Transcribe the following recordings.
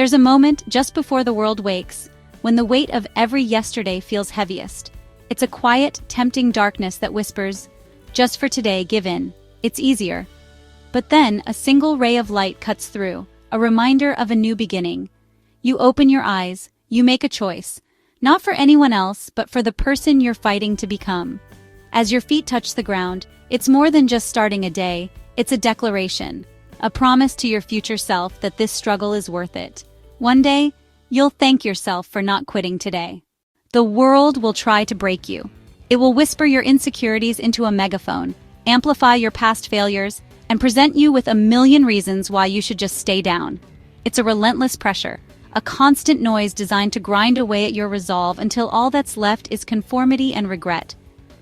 There's a moment just before the world wakes, when the weight of every yesterday feels heaviest. It's a quiet, tempting darkness that whispers, "Just for today, give in. It's easier." But then a single ray of light cuts through, a reminder of a new beginning. You open your eyes, you make a choice, not for anyone else, but for the person you're fighting to become. As your feet touch the ground, it's more than just starting a day, it's a declaration, a promise to your future self that this struggle is worth it. One day, you'll thank yourself for not quitting today. The world will try to break you. It will whisper your insecurities into a megaphone, amplify your past failures, and present you with a million reasons why you should just stay down. It's a relentless pressure, a constant noise designed to grind away at your resolve until all that's left is conformity and regret.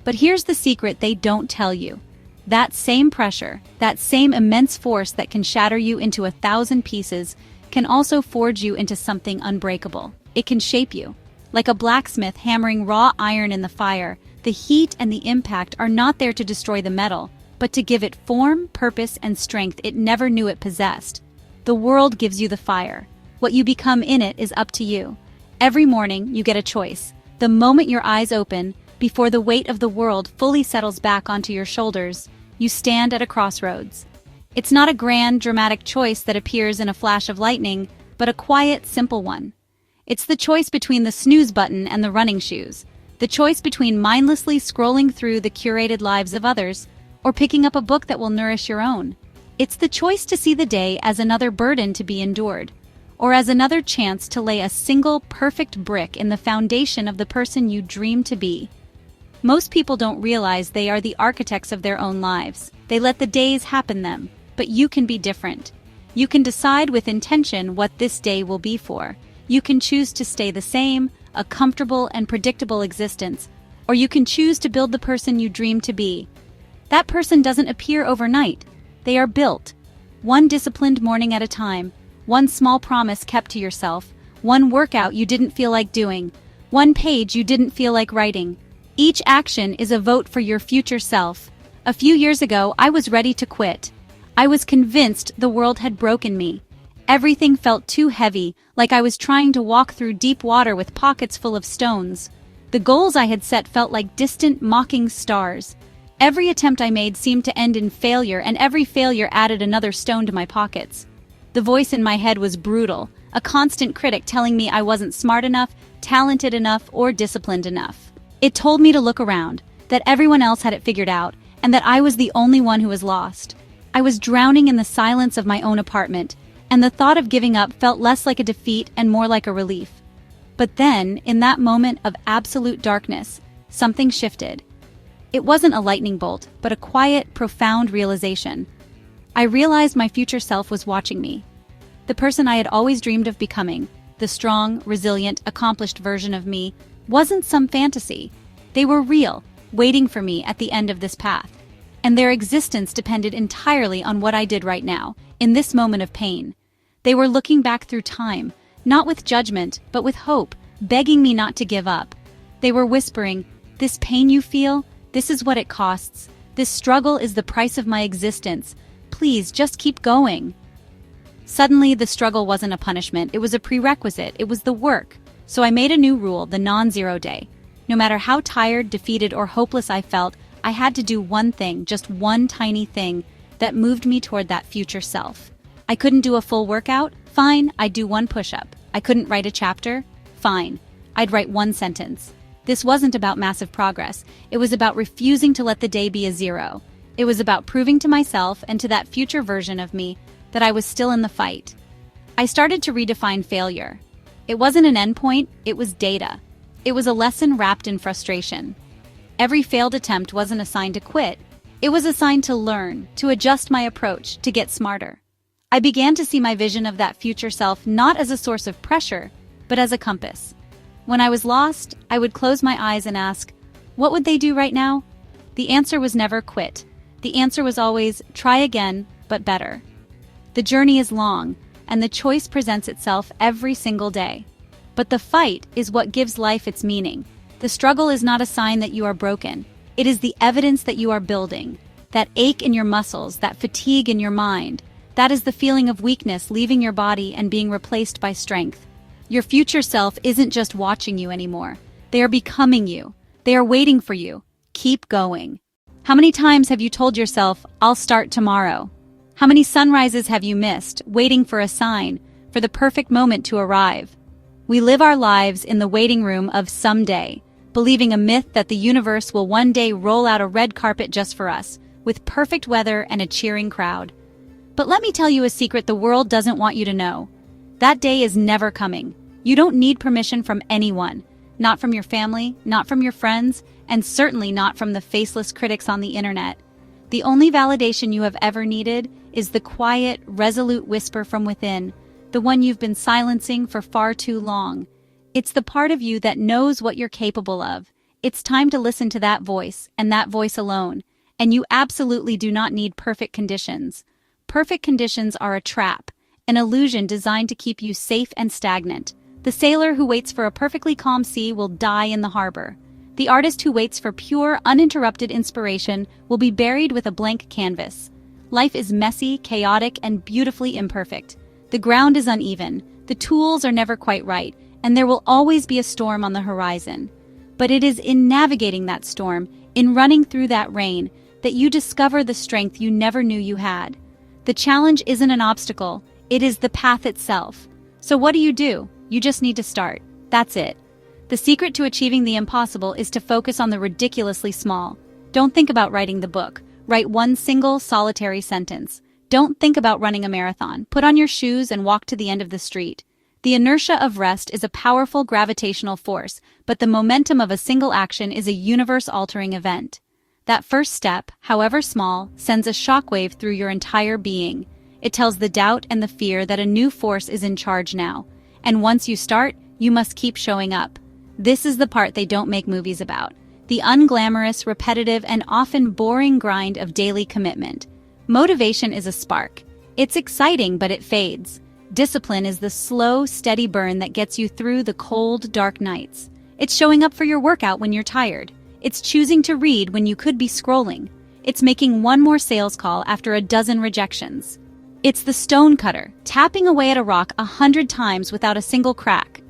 But here's the secret they don't tell you. That same pressure, that same immense force that can shatter you into 1,000 pieces, can also forge you into something unbreakable. It can shape you. Like a blacksmith hammering raw iron in the fire, the heat and the impact are not there to destroy the metal, but to give it form, purpose, and strength it never knew it possessed. The world gives you the fire. What you become in it is up to you. Every morning, you get a choice. The moment your eyes open, before the weight of the world fully settles back onto your shoulders, you stand at a crossroads. It's not a grand, dramatic choice that appears in a flash of lightning, but a quiet, simple one. It's the choice between the snooze button and the running shoes, the choice between mindlessly scrolling through the curated lives of others, or picking up a book that will nourish your own. It's the choice to see the day as another burden to be endured, or as another chance to lay a single, perfect brick in the foundation of the person you dream to be. Most people don't realize they are the architects of their own lives. They let the days happen them, but you can be different. You can decide with intention what this day will be for. You can choose to stay the same, a comfortable and predictable existence, or you can choose to build the person you dream to be. That person doesn't appear overnight. They are built. One disciplined morning at a time, one small promise kept to yourself, one workout you didn't feel like doing, one page you didn't feel like writing. Each action is a vote for your future self. A few years ago, I was ready to quit. I was convinced the world had broken me. Everything felt too heavy, like I was trying to walk through deep water with pockets full of stones. The goals I had set felt like distant, mocking stars. Every attempt I made seemed to end in failure, and every failure added another stone to my pockets. The voice in my head was brutal, a constant critic telling me I wasn't smart enough, talented enough, or disciplined enough. It told me to look around, that everyone else had it figured out, and that I was the only one who was lost. I was drowning in the silence of my own apartment, and the thought of giving up felt less like a defeat and more like a relief. But then, in that moment of absolute darkness, something shifted. It wasn't a lightning bolt, but a quiet, profound realization. I realized my future self was watching me. The person I had always dreamed of becoming, the strong, resilient, accomplished version of me, wasn't some fantasy. They were real, waiting for me at the end of this path. And their existence depended entirely on what I did right now, in this moment of pain. They were looking back through time, not with judgment, but with hope, begging me not to give up. They were whispering, "This pain you feel, this is what it costs. This struggle is the price of my existence. Please, just keep going." Suddenly, the struggle wasn't a punishment, it was a prerequisite, it was the work. So I made a new rule, the non-zero day. No matter how tired, defeated, or hopeless I felt, I had to do one thing, just one tiny thing, that moved me toward that future self. I couldn't do a full workout? Fine, I'd do one push-up. I couldn't write a chapter? Fine, I'd write one sentence. This wasn't about massive progress. It was about refusing to let the day be a zero. It was about proving to myself and to that future version of me that I was still in the fight. I started to redefine failure. It wasn't an endpoint, it was data. It was a lesson wrapped in frustration. Every failed attempt wasn't a sign to quit. It was a sign to learn, to adjust my approach, to get smarter. I began to see my vision of that future self not as a source of pressure, but as a compass. When I was lost, I would close my eyes and ask, what would they do right now? The answer was never quit. The answer was always try again, but better. The journey is long, and the choice presents itself every single day. But the fight is what gives life its meaning. The struggle is not a sign that you are broken. It is the evidence that you are building. That ache in your muscles, that fatigue in your mind, That is the feeling of weakness leaving your body and being replaced by strength. Your future self isn't just watching you anymore. They are becoming you. They are waiting for you. Keep going. How many times have you told yourself, "I'll start tomorrow"? How many sunrises have you missed, waiting for a sign, for the perfect moment to arrive? We live our lives in the waiting room of someday, believing a myth that the universe will one day roll out a red carpet just for us, with perfect weather and a cheering crowd. But let me tell you a secret the world doesn't want you to know. That day is never coming. You don't need permission from anyone. Not from your family, not from your friends, and certainly not from the faceless critics on the internet. The only validation you have ever needed is the quiet, resolute whisper from within, the one you've been silencing for far too long. It's the part of you that knows what you're capable of. It's time to listen to that voice, and that voice alone. And you absolutely do not need perfect conditions. Perfect conditions are a trap, an illusion designed to keep you safe and stagnant. The sailor who waits for a perfectly calm sea will die in the harbor. The artist who waits for pure, uninterrupted inspiration will be buried with a blank canvas. Life is messy, chaotic, and beautifully imperfect. The ground is uneven, the tools are never quite right, and there will always be a storm on the horizon. But it is in navigating that storm, in running through that rain, that you discover the strength you never knew you had. The challenge isn't an obstacle, it is the path itself. So what do? You just need to start. That's it. The secret to achieving the impossible is to focus on the ridiculously small. Don't think about writing the book. Write one single, solitary sentence. Don't think about running a marathon. Put on your shoes and walk to the end of the street. The inertia of rest is a powerful gravitational force, but the momentum of a single action is a universe-altering event. That first step, however small, sends a shockwave through your entire being. It tells the doubt and the fear that a new force is in charge now. And once you start, you must keep showing up. This is the part they don't make movies about. The unglamorous, repetitive, and often boring grind of daily commitment. Motivation is a spark. It's exciting, but it fades. Discipline is the slow, steady burn that gets you through the cold, dark nights. It's showing up for your workout when you're tired. It's choosing to read when you could be scrolling. It's making one more sales call after a dozen rejections. It's the stone cutter, tapping away at a rock 100 times without a single crack.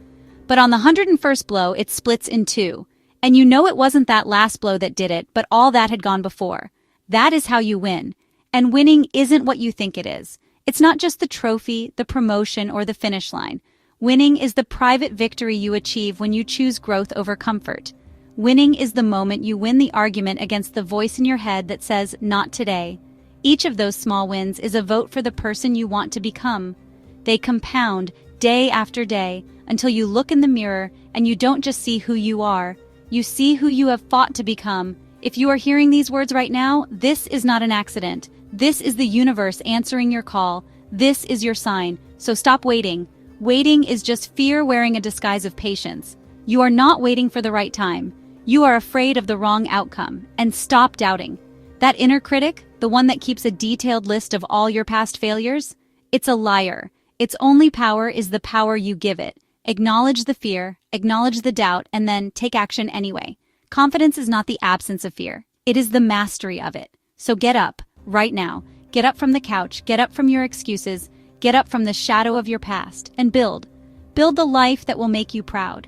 But on the 101st blow, it splits in two. And you know it wasn't that last blow that did it, but all that had gone before. That is how you win. And winning isn't what you think it is. It's not just the trophy, the promotion, or the finish line. Winning is the private victory you achieve when you choose growth over comfort. Winning is the moment you win the argument against the voice in your head that says, "Not today." Each of those small wins is a vote for the person you want to become. They compound day after day until you look in the mirror and you don't just see who you are, you see who you have fought to become. If you are hearing these words right now, this is not an accident. This is the universe answering your call. This is your sign. So stop waiting. Waiting is just fear wearing a disguise of patience. You are not waiting for the right time. You are afraid of the wrong outcome. And stop doubting. That inner critic, the one that keeps a detailed list of all your past failures, it's a liar. Its only power is the power you give it. Acknowledge the fear, acknowledge the doubt, and then take action anyway. Confidence is not the absence of fear. It is the mastery of it. So get up, right now. Get up from the couch, get up from your excuses, get up from the shadow of your past, and build. Build the life that will make you proud.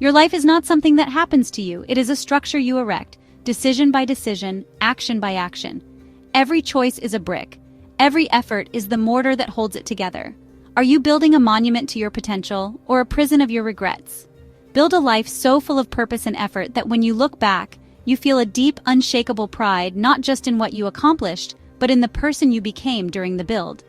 Your life is not something that happens to you. It is a structure you erect, decision by decision, action by action. Every choice is a brick. Every effort is the mortar that holds it together. Are you building a monument to your potential or a prison of your regrets? Build a life so full of purpose and effort that when you look back, you feel a deep, unshakable pride not just in what you accomplished, but in the person you became during the build.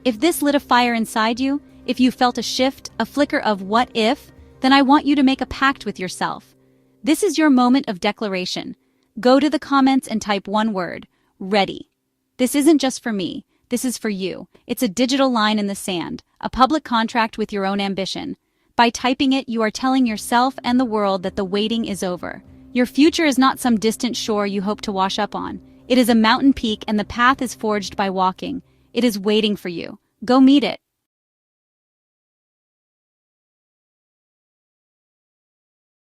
If this lit a fire inside you, if you felt a shift, a flicker of what if, then I want you to make a pact with yourself. This is your moment of declaration. Go to the comments and type one word, ready. This isn't just for me. This is for you. It's a digital line in the sand, a public contract with your own ambition. By typing it, you are telling yourself and the world that the waiting is over. Your future is not some distant shore you hope to wash up on. It is a mountain peak and the path is forged by walking. It is waiting for you. Go meet it.